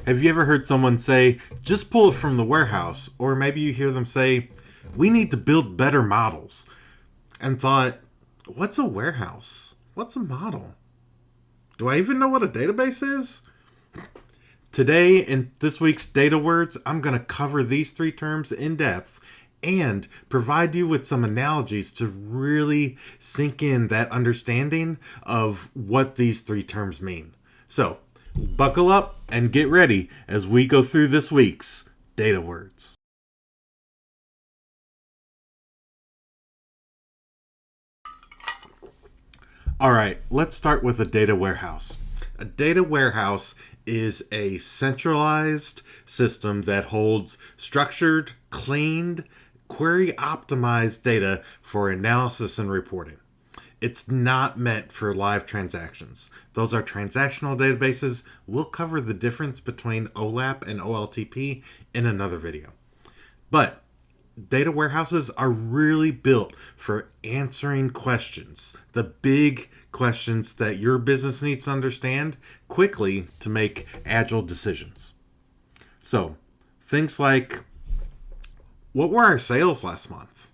Have you ever heard someone say, just pull it from the warehouse? Or maybe you hear them say, we need to build better models. And thought, what's a warehouse? What's a model? Do I even know what a database is? Today, in this week's Data Words, I'm going to cover these three terms in depth and provide you with some analogies to really sink in that understanding of what these three terms mean. So, buckle up and get ready as we go through this week's Data Words. All right, let's start with a data warehouse. A data warehouse is a centralized system that holds structured, cleaned, query optimized data for analysis and reporting. It's not meant for live transactions. Those are transactional databases. We'll cover the difference between OLAP and OLTP in another video. But data warehouses are really built for answering questions, the big questions that your business needs to understand quickly to make agile decisions. So, things like, what were our sales last month?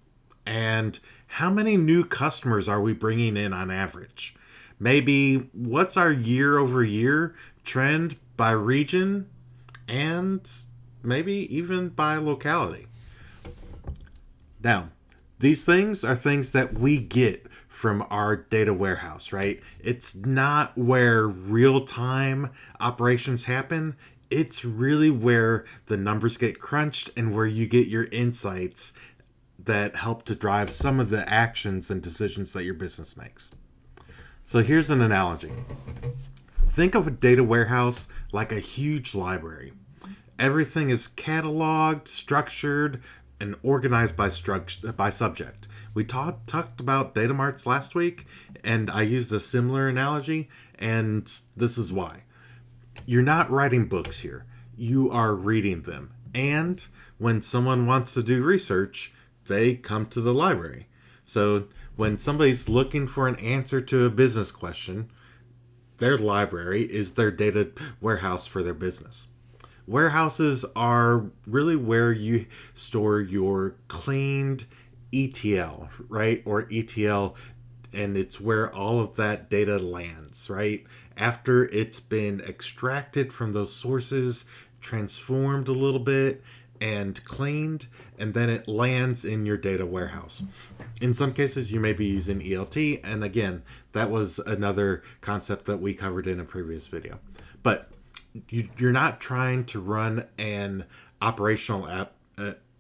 And how many new customers are we bringing in on average? Maybe what's our year over year trend by region and maybe even by locality? Now, these things are things that we get from our data warehouse, right? It's not where real time operations happen. It's really where the numbers get crunched and where you get your insights that help to drive some of the actions and decisions that your business makes. So here's an analogy. Think of a data warehouse like a huge library. Everything is cataloged, structured, and organized by subject. We talked about data marts last week, and I used a similar analogy, and this is why. You're not writing books here. You are reading them. And when someone wants to do research, they come to the library. So when somebody's looking for an answer to a business question, their library is their data warehouse for their business. Warehouses are really where you store your cleaned ETL, right? Or ETL, and it's where all of that data lands, right? After it's been extracted from those sources, transformed a little bit, and cleaned, and then it lands in your data warehouse. In some cases, you may be using ELT, and again, that was another concept that we covered in a previous video. But you're not trying to run an operational app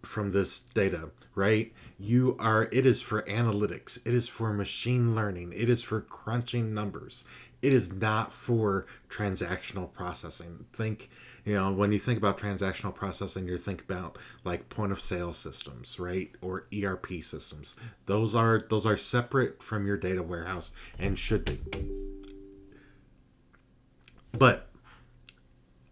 from this data, right? It is for analytics, it is for machine learning, it is for crunching numbers. It is not for transactional processing. When you think about transactional processing, you're thinking about like point of sale systems, right? Or ERP systems. Those are separate from your data warehouse and should be. But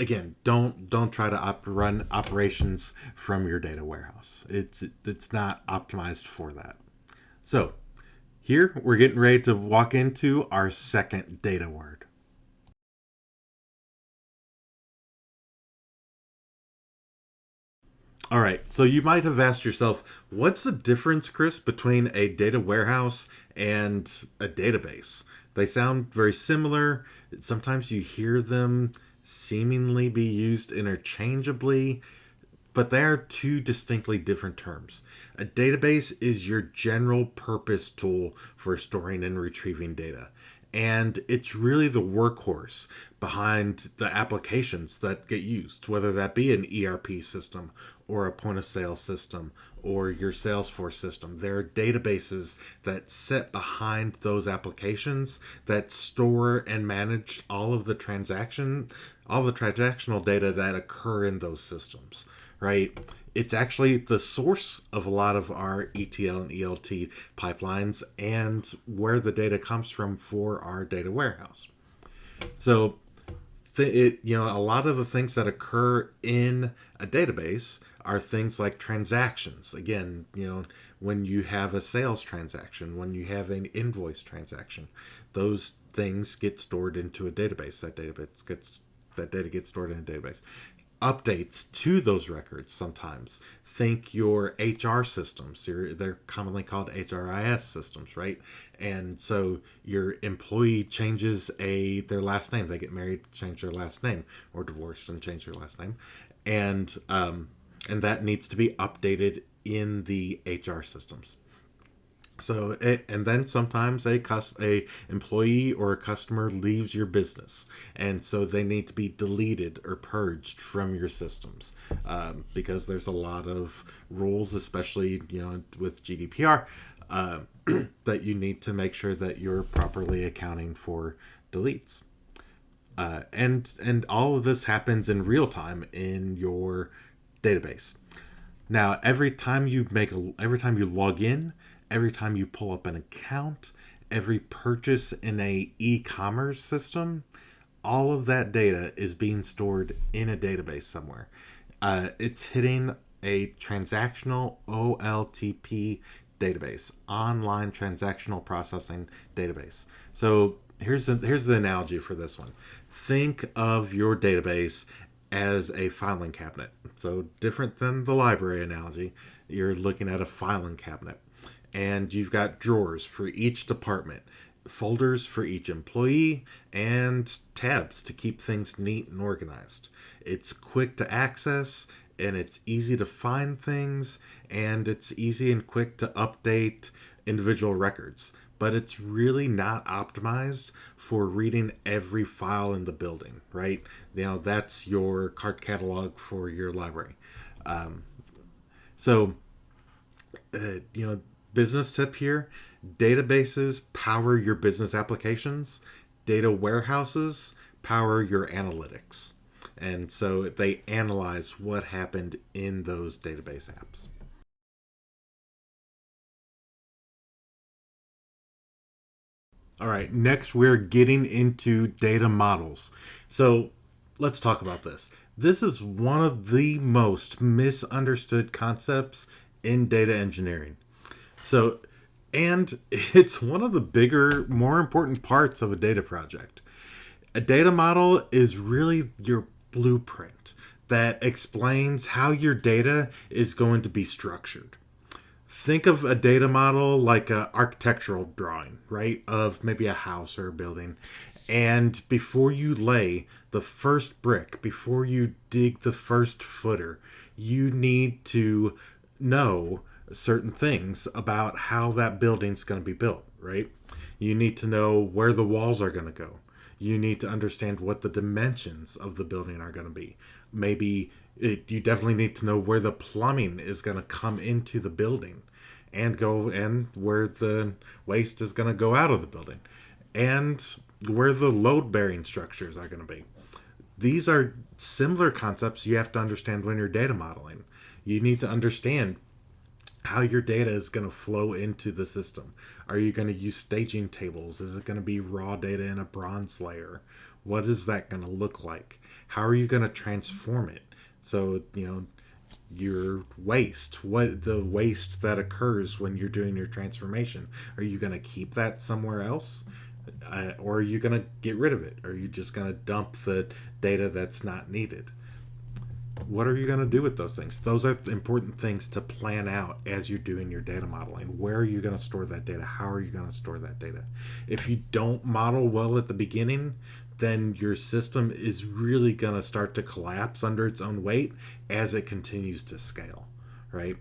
again, don't try to run operations from your data warehouse. It's not optimized for that. So here we're getting ready to walk into our second data word. All right, so you might have asked yourself, what's the difference, Chris, between a data warehouse and a database? They sound very similar. Sometimes you hear them seemingly be used interchangeably, but they are two distinctly different terms. A database is your general purpose tool for storing and retrieving data. And it's really the workhorse behind the applications that get used, whether that be an ERP system or a point of sale system or your Salesforce system. There are databases that sit behind those applications that store and manage all the transactional data that occur in those systems, right? It's actually the source of a lot of our ETL and ELT pipelines and where the data comes from for our data warehouse. So, a lot of the things that occur in a database are things like transactions. Again, when you have a sales transaction, when you have an invoice transaction, those things get stored into a database. that data gets stored in a database. Updates to those records sometimes. Think your HR systems. They're commonly called HRIS systems, right? And so your employee changes their last name. They get married, change their last name, or divorced and change their last name, and that needs to be updated in the HR systems. And then sometimes a employee or a customer leaves your business, and so they need to be deleted or purged from your systems, because there's a lot of rules, especially with GDPR, that you need to make sure that you're properly accounting for deletes. And all of this happens in real time in your database. Now, every time you log in, every time you pull up an account, every purchase in a e-commerce system, all of that data is being stored in a database somewhere. It's hitting a transactional OLTP database, online transactional processing database. So here's the analogy for this one. Think of your database as a filing cabinet. So different than the library analogy, you're looking at a filing cabinet. And you've got drawers for each department, folders for each employee, and tabs to keep things neat and organized. It's quick to access, and it's easy to find things, and it's easy and quick to update individual records. But it's really not optimized for reading every file in the building, right? That's your cart catalog for your library. So, business tip here: databases power your business applications, data warehouses power your analytics. And so they analyze what happened in those database apps. All right, next we're getting into data models. So let's talk about this. This is one of the most misunderstood concepts in data engineering. So, and it's one of the bigger, more important parts of a data project. A data model is really your blueprint that explains how your data is going to be structured. Think of a data model like an architectural drawing, right? Of maybe a house or a building. And before you lay the first brick, before you dig the first footer, you need to know certain things about how that building's going to be built, right? You need to know where the walls are going to go. You need to understand what the dimensions of the building are going to be. You definitely need to know where the plumbing is going to come into the building and where the waste is going to go out of the building, and where the load bearing structures are going to be. These are similar concepts you have to understand when you're data modeling. You need to understand how your data is going to flow into the system. Are you going to use staging tables? Is it going to be raw data in a bronze layer? What is that going to look like? How are you going to transform it? So, your waste, what the waste that occurs when you're doing your transformation, are you going to keep that somewhere else? Or are you going to get rid of it? Or are you just going to dump the data that's not needed? What are you going to do with those things? Those are important things to plan out as you're doing your data modeling. Where are you going to store that data? How are you going to store that data? If you don't model well at the beginning, then your system is really going to start to collapse under its own weight as it continues to scale, right?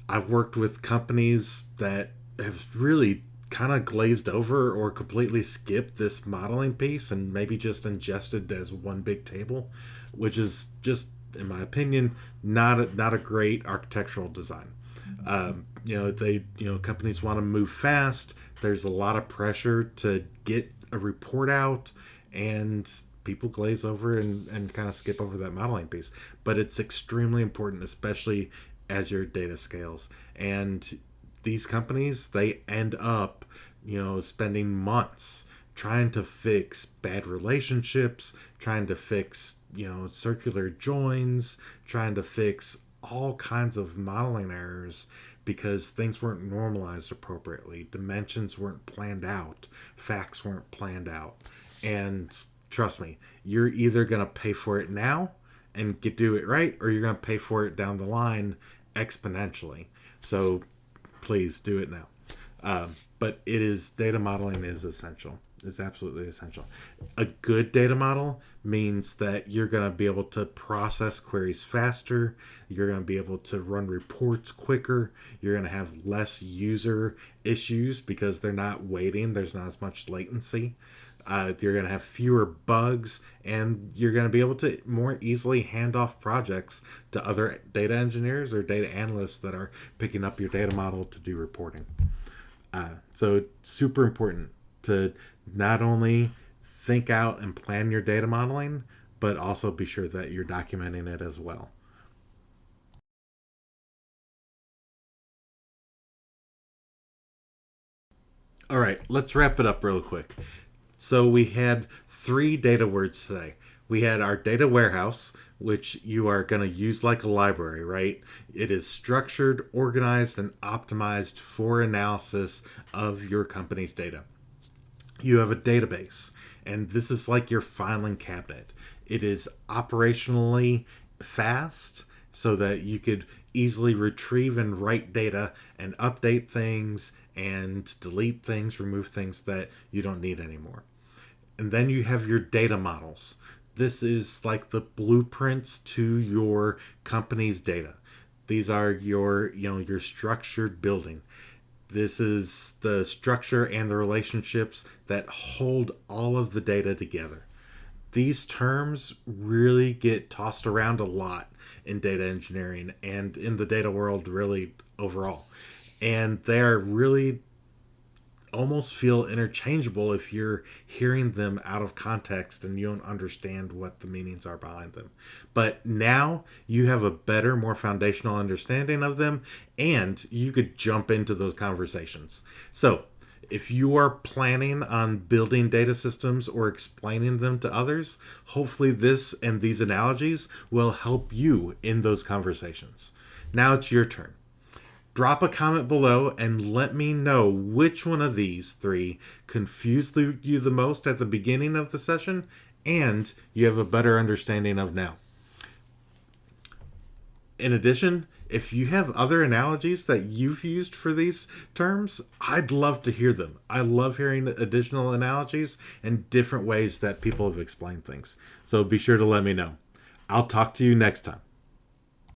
I've worked with companies that have really kind of glazed over or completely skipped this modeling piece and maybe just ingested as one big table, which is just, in my opinion, not a great architectural design. Companies want to move fast. There's a lot of pressure to get a report out, and people glaze over and kind of skip over that modeling piece. But it's extremely important, especially as your data scales. And these companies, they end up, spending months trying to fix bad relationships, trying to fix, circular joins, trying to fix all kinds of modeling errors because things weren't normalized appropriately. Dimensions weren't planned out. Facts weren't planned out. And trust me, you're either going to pay for it now and do it right, or you're going to pay for it down the line exponentially. So please do it now. But data modeling is essential. It's absolutely essential. A good data model means that you're going to be able to process queries faster. You're going to be able to run reports quicker. You're going to have less user issues because they're not waiting. There's not as much latency. You're going to have fewer bugs, and you're going to be able to more easily hand off projects to other data engineers or data analysts that are picking up your data model to do reporting. So it's super important to not only think out and plan your data modeling, but also be sure that you're documenting it as well. All right, let's wrap it up real quick. So we had 3 data words today. We had our data warehouse, which you are going to use like a library, right? It is structured, organized, and optimized for analysis of your company's data. You have a database, and this is like your filing cabinet. It is operationally fast so that you could easily retrieve and write data and update things and delete things, remove things that you don't need anymore. And then you have your data models. This is like the blueprints to your company's data. These are your structured building. This is the structure and the relationships that hold all of the data together. These terms really get tossed around a lot in data engineering and in the data world really overall. And they're really almost feel interchangeable if you're hearing them out of context and you don't understand what the meanings are behind them. But now you have a better, more foundational understanding of them, and you could jump into those conversations. So if you are planning on building data systems or explaining them to others, hopefully this and these analogies will help you in those conversations. Now it's your turn. Drop a comment below and let me know which one of these 3 confused you the most at the beginning of the session and you have a better understanding of now. In addition, if you have other analogies that you've used for these terms, I'd love to hear them. I love hearing additional analogies and different ways that people have explained things. So be sure to let me know. I'll talk to you next time.